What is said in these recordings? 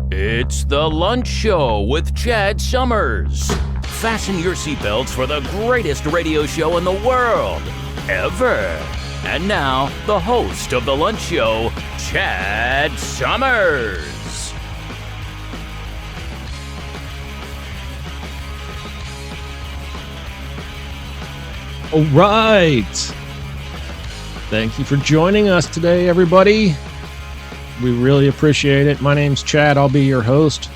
It's the Lunch Show with Chad Summers. Fasten your seatbelts for the greatest radio show in the world, ever. And now, the host of the Lunch Show, Chad Summers. All right. Thank you for joining us today, everybody. We really appreciate it. My name's Chad. I'll be your host.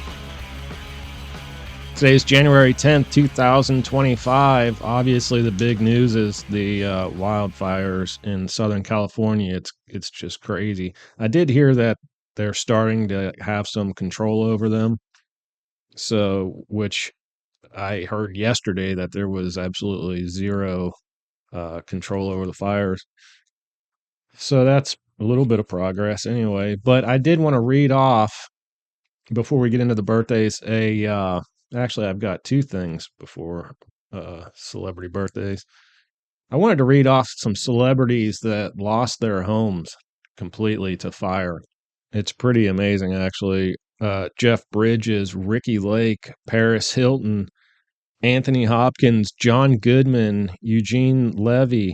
Today's January 10th, 2025. Obviously, the big news is the wildfires in Southern California. It's just crazy. I did hear that they're starting to have some control over them. So, which I heard yesterday that there was absolutely zero control over the fires. So that's a little bit of progress anyway. But I did want to read off, before we get into the birthdays, actually I've got two things before celebrity birthdays. I wanted to read off some celebrities that lost their homes completely to fire. It's pretty amazing, actually. Jeff Bridges, Ricky Lake, Paris Hilton, Anthony Hopkins, John Goodman, Eugene Levy,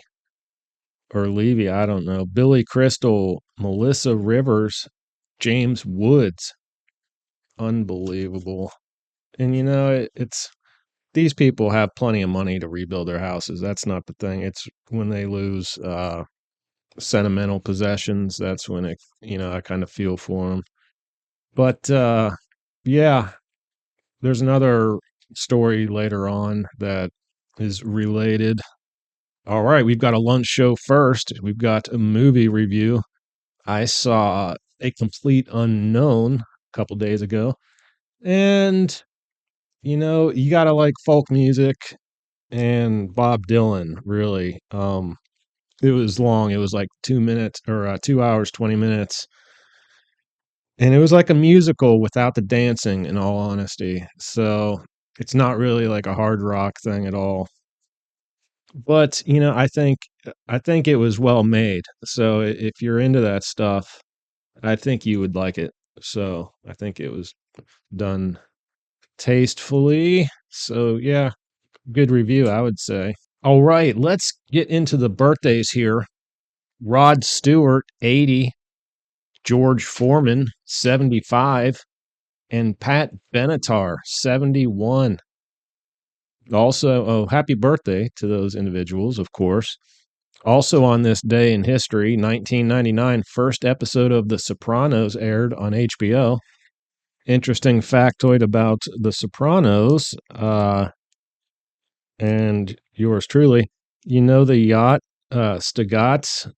I don't know, Billy Crystal, Melissa Rivers, James Woods. Unbelievable. And it's these people have plenty of money to rebuild their houses. That's not the thing. It's when they lose sentimental possessions, that's when I kind of feel for them. But yeah, there's another story later on that is related. All right, we've got a lunch show first. We've got a movie review. I saw A Complete Unknown a couple days ago. And, you got to like folk music and Bob Dylan, really. It was long. It was like 2 minutes or 2 hours, 20 minutes. And it was like a musical without the dancing, in all honesty. So it's not really like a hard rock thing at all. But, I think it was well made. So if you're into that stuff, I think you would like it. So I think it was done tastefully. So yeah, good review, I would say. All right, let's get into the birthdays here. Rod Stewart, 80, George Foreman, 75, and Pat Benatar, 71. Also, happy birthday to those individuals, of course. Also on this day in history, 1999, first episode of The Sopranos aired on HBO. Interesting factoid about The Sopranos, and yours truly. You know the yacht, Stagats,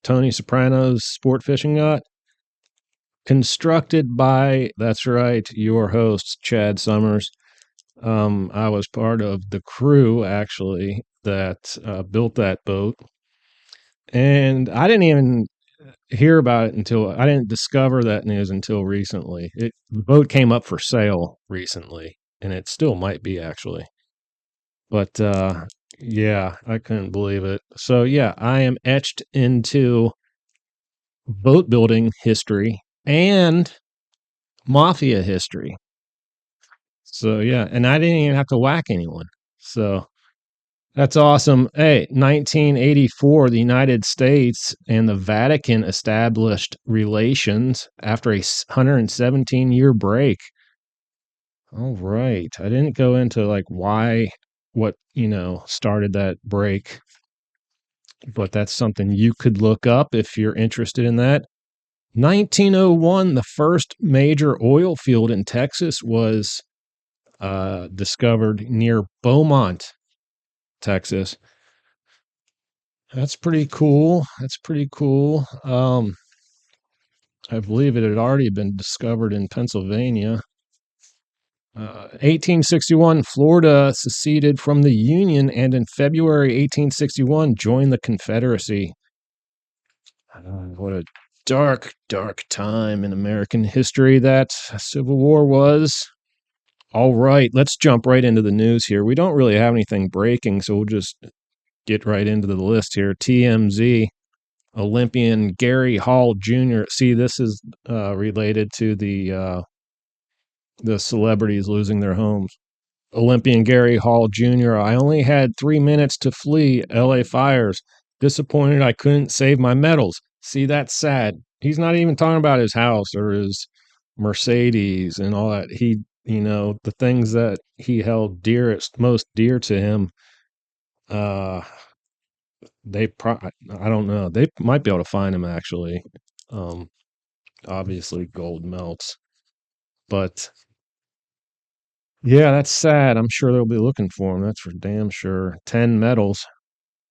Tony Soprano's sport fishing yacht? Constructed by, that's right, your host, Chad Summers. I was part of the crew, actually, that built that boat. And I didn't even hear about it I didn't discover that news until recently. The boat came up for sale recently, and it still might be, actually. But yeah, I couldn't believe it. So yeah, I am etched into boat building history and mafia history. So yeah, and I didn't even have to whack anyone. So that's awesome. Hey, 1984, the United States and the Vatican established relations after a 117-year break. All right. I didn't go into like what started that break, but that's something you could look up if you're interested in that. 1901, the first major oil field in Texas was discovered near Beaumont, Texas. That's pretty cool. I believe it had already been discovered in Pennsylvania. 1861, Florida seceded from the Union and in February 1861 joined the Confederacy. What a dark, dark time in American history that Civil War was. All right, let's jump right into the news here. We don't really have anything breaking, so we'll just get right into the list here. TMZ, Olympian Gary Hall Jr. See, this is related to the the celebrities losing their homes. Olympian Gary Hall Jr. I only had 3 minutes to flee LA fires. Disappointed I couldn't save my medals. See, that's sad. He's not even talking about his house or his Mercedes and all that. The things that he held most dear to him, uh, I don't know. They might be able to find him actually. Um, Obviously gold melts, but yeah, that's sad. I'm sure they'll be looking for him. That's for damn sure. 10 medals.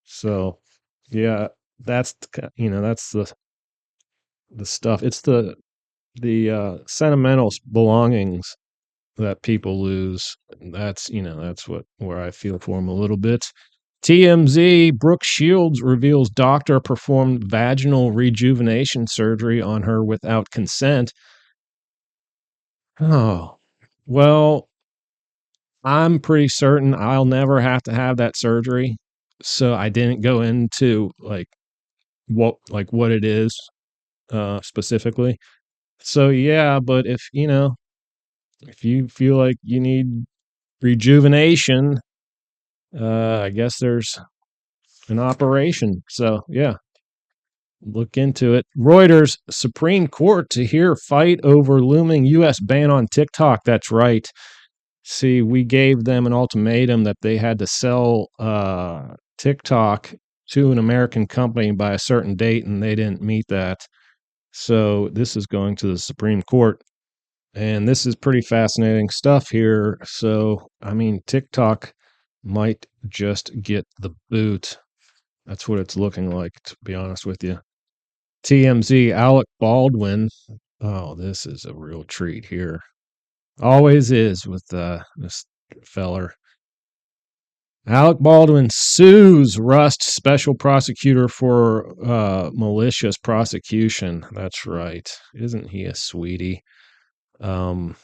So, yeah, that's the stuff. It's the sentimental belongings that people lose. That's where I feel for them a little bit. TMZ, Brooke Shields reveals doctor performed vaginal rejuvenation surgery on her without consent. Oh, well, I'm pretty certain I'll never have to have that surgery. So I didn't go into what it is specifically. So yeah, but if you feel like you need rejuvenation, I guess there's an operation. So yeah, look into it. Reuters, Supreme Court to hear fight over looming U.S. ban on TikTok. That's right. See, we gave them an ultimatum that they had to sell TikTok to an American company by a certain date, and they didn't meet that. So this is going to the Supreme Court. And this is pretty fascinating stuff here. So, I mean, TikTok might just get the boot. That's what it's looking like, to be honest with you. TMZ, Alec Baldwin. Oh, this is a real treat here. Always is with this feller. Alec Baldwin sues Rust special prosecutor for malicious prosecution. That's right. Isn't he a sweetie? He's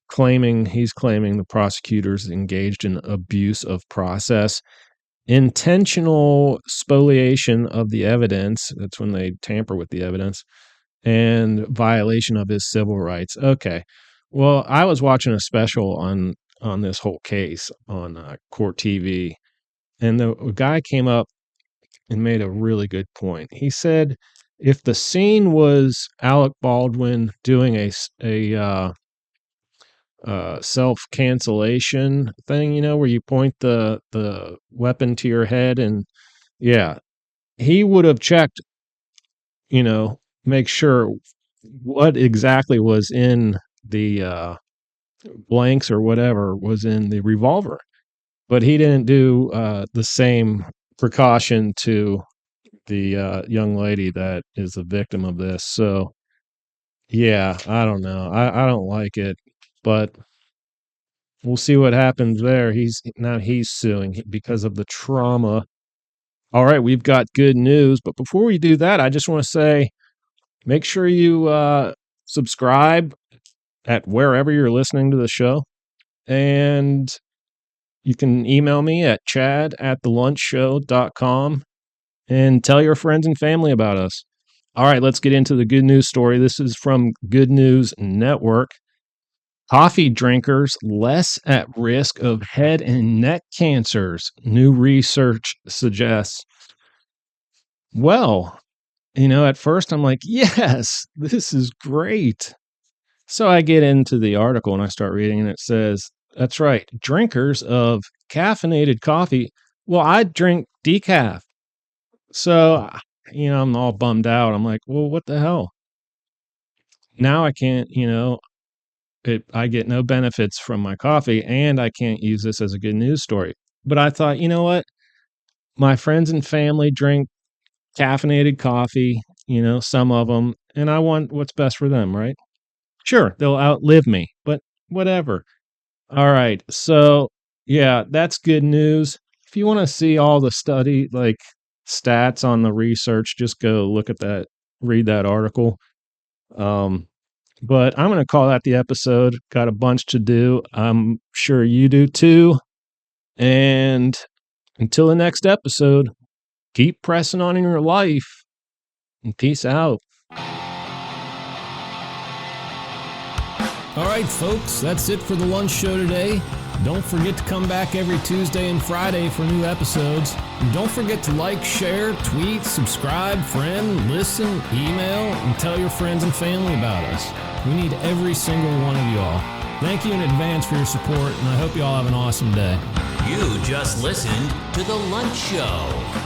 claiming the prosecutors engaged in abuse of process, intentional spoliation of the evidence. That's when they tamper with the evidence, and violation of his civil rights. Okay. Well, I was watching a special on this whole case on Court TV, and the guy came up and made a really good point. He said if the scene was Alec Baldwin doing a self cancellation thing, where you point the weapon to your head, and yeah, he would have checked, make sure what exactly was in the blanks or whatever was in the revolver. But he didn't do the same precaution to the young lady that is the victim of this. So, yeah, I don't know. I don't like it, but we'll see what happens there. He's suing because of the trauma. All right, we've got good news. But before we do that, I just want to say make sure you subscribe at wherever you're listening to the show. And you can email me at chad@thelunchshow.com and tell your friends and family about us. All right, let's get into the good news story. This is from Good News Network. Coffee drinkers less at risk of head and neck cancers, new research suggests. Well, at first I'm like, yes, this is great. So I get into the article and I start reading, and it says, that's right, drinkers of caffeinated coffee. Well, I drink decaf. So, I'm all bummed out. I'm like, well, what the hell? Now I can't, I get no benefits from my coffee, and I can't use this as a good news story. But I thought, you know what? My friends and family drink caffeinated coffee, some of them, and I want what's best for them, right? Sure, they'll outlive me, but whatever. All right. So, yeah, that's good news. If you want to see all the study, like stats on the research, just go look at that, read that article. But I'm going to call that the episode. Got a bunch to do. I'm sure you do too. And until the next episode, keep pressing on in your life, and peace out. All right, folks, that's it for the lunch show today. Don't forget to come back every Tuesday and Friday for new episodes. And don't forget to like, share, tweet, subscribe, friend, listen, email, and tell your friends and family about us. We need every single one of y'all. Thank you in advance for your support, and I hope you all have an awesome day. You just listened to The Lunch Show.